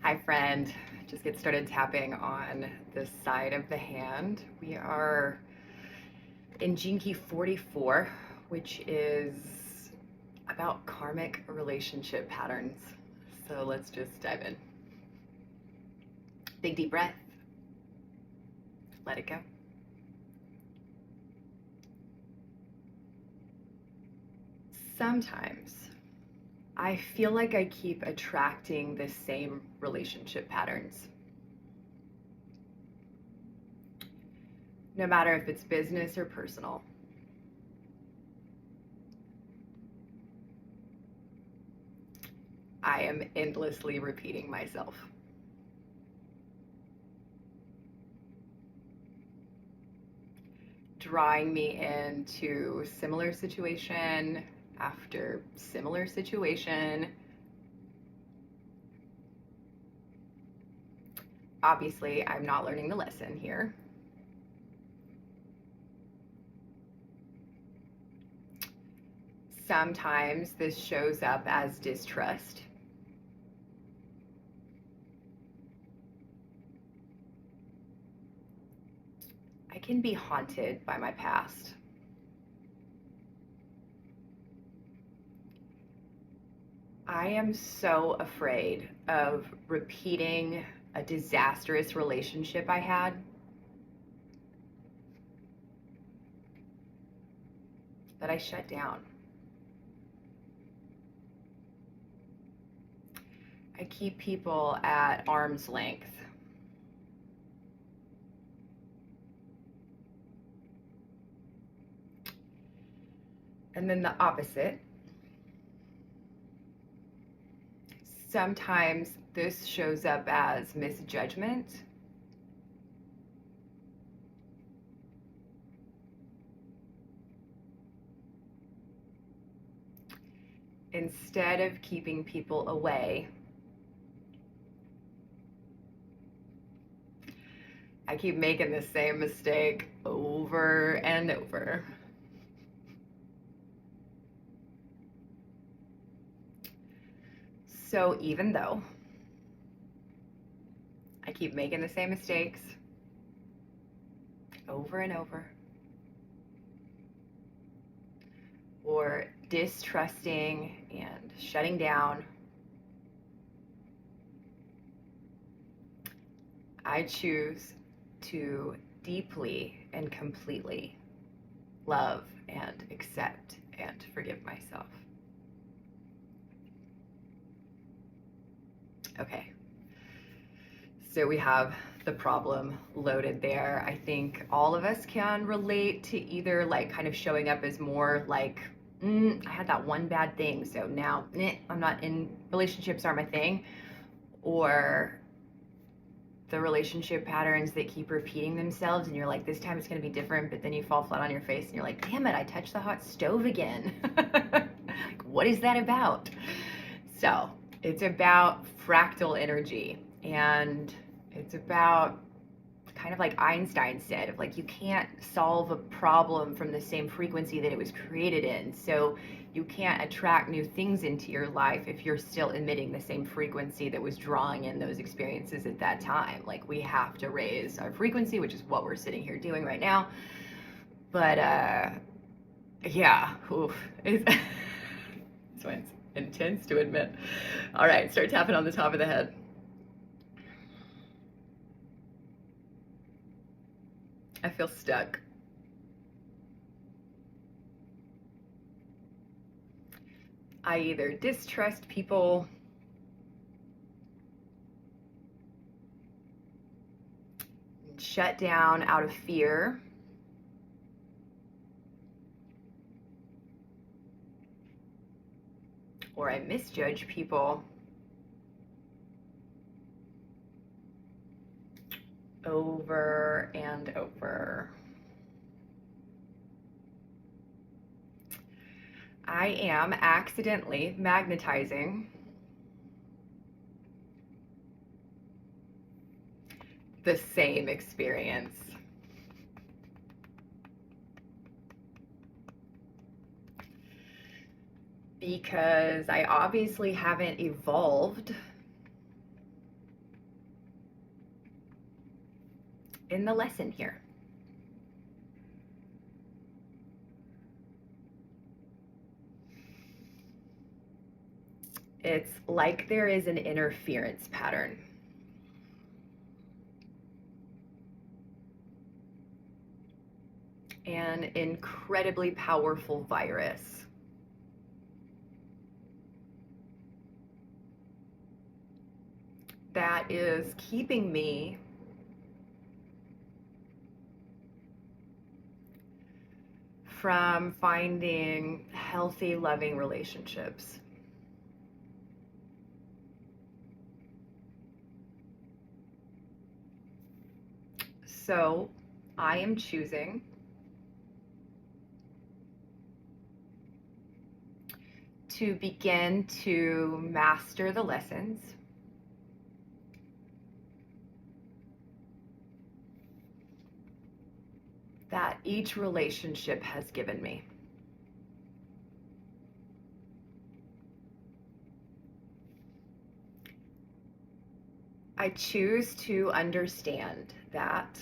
Hi friend, just get started tapping on the side of the hand. We are in Gene Key 44, which is about karmic relationship patterns. So let's just dive in. Big deep breath. Let it go. Sometimes I feel like I keep attracting the same relationship patterns. No matter if it's business or personal. I am endlessly repeating myself. Drawing me into similar situation after similar situation. Obviously, I'm not learning the lesson here. Sometimes this shows up as distrust. I can be haunted by my past. I am so afraid of repeating a disastrous relationship I had. That I shut down. I keep people at arm's length. And then the opposite. Sometimes this shows up as misjudgment. Instead of keeping people away, I keep making the same mistake over and over. So even though I keep making the same mistakes over and over, or distrusting and shutting down, I choose to deeply and completely love and accept and forgive myself. Okay, so we have the problem loaded there. I think all of us can relate to either like kind of showing up as more like, I had that one bad thing, so now I'm not in, relationships aren't my thing, or the relationship patterns that keep repeating themselves and you're like, this time it's going to be different, but then you fall flat on your face and you're like, damn it, I touched the hot stove again. Like, what is that about? So it's about fractal energy, and it's about kind of like Einstein said, of like, you can't solve a problem from the same frequency that it was created in. So you can't attract new things into your life if you're still emitting the same frequency that was drawing in those experiences at that time. Like, we have to raise our frequency, which is what we're sitting here doing right now. But yeah, oof. This one's intense to admit. All right, start tapping on the top of the head. I feel stuck. I either distrust people, shut down out of fear, or I misjudge people over and over. I am accidentally magnetizing the same experience. Because I obviously haven't evolved in the lesson here. It's like there is an interference pattern. An incredibly powerful virus that is keeping me from finding healthy, loving relationships. So I am choosing to begin to master the lessons that each relationship has given me. I choose to understand that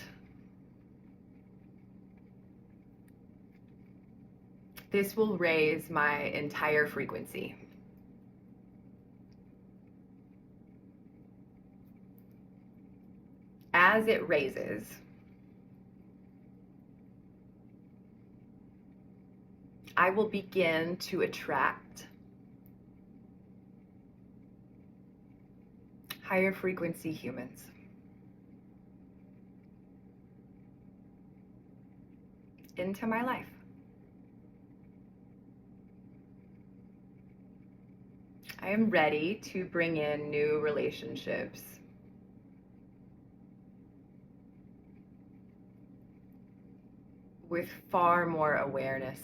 this will raise my entire frequency. As it raises, I will begin to attract higher frequency humans into my life. I am ready to bring in new relationships with far more awareness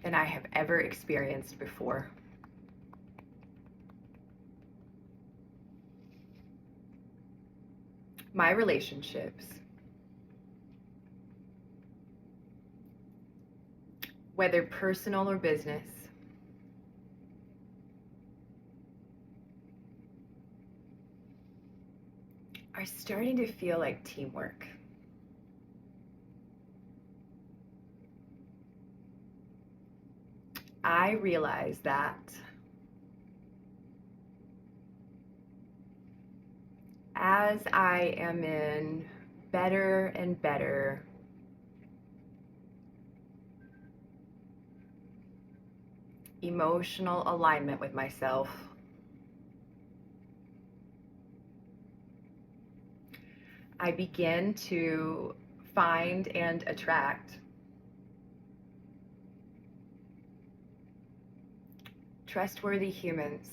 than I have ever experienced before. My relationships, whether personal or business, are starting to feel like teamwork. I realize that as I am in better and better emotional alignment with myself, I begin to find and attract trustworthy humans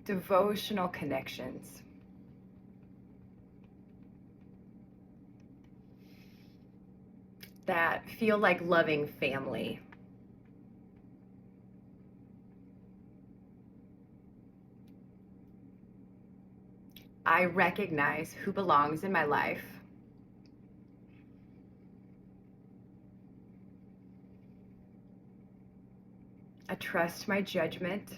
devotional connections, that feel like loving family. I recognize who belongs in my life. I trust my judgment.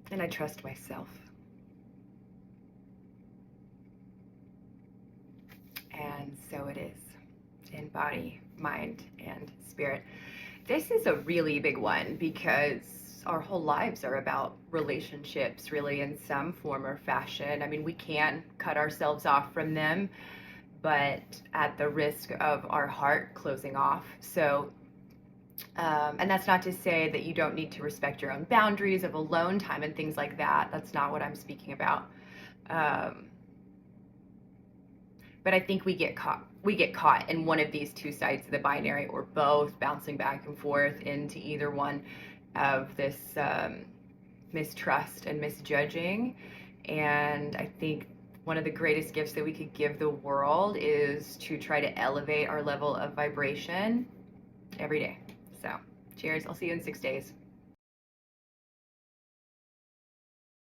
And I trust myself. And so it is, in body, mind, and spirit. This is a really big one because our whole lives are about relationships, really, in some form or fashion. I mean, we can cut ourselves off from them, but at the risk of our heart closing off. So, and that's not to say that you don't need to respect your own boundaries of alone time and things like that. That's not what I'm speaking about. But I think we get caught in one of these two sides of the binary, or both, bouncing back and forth into either one of this mistrust and misjudging. And I think one of the greatest gifts that we could give the world is to try to elevate our level of vibration every day. So cheers. I'll see you in 6 days.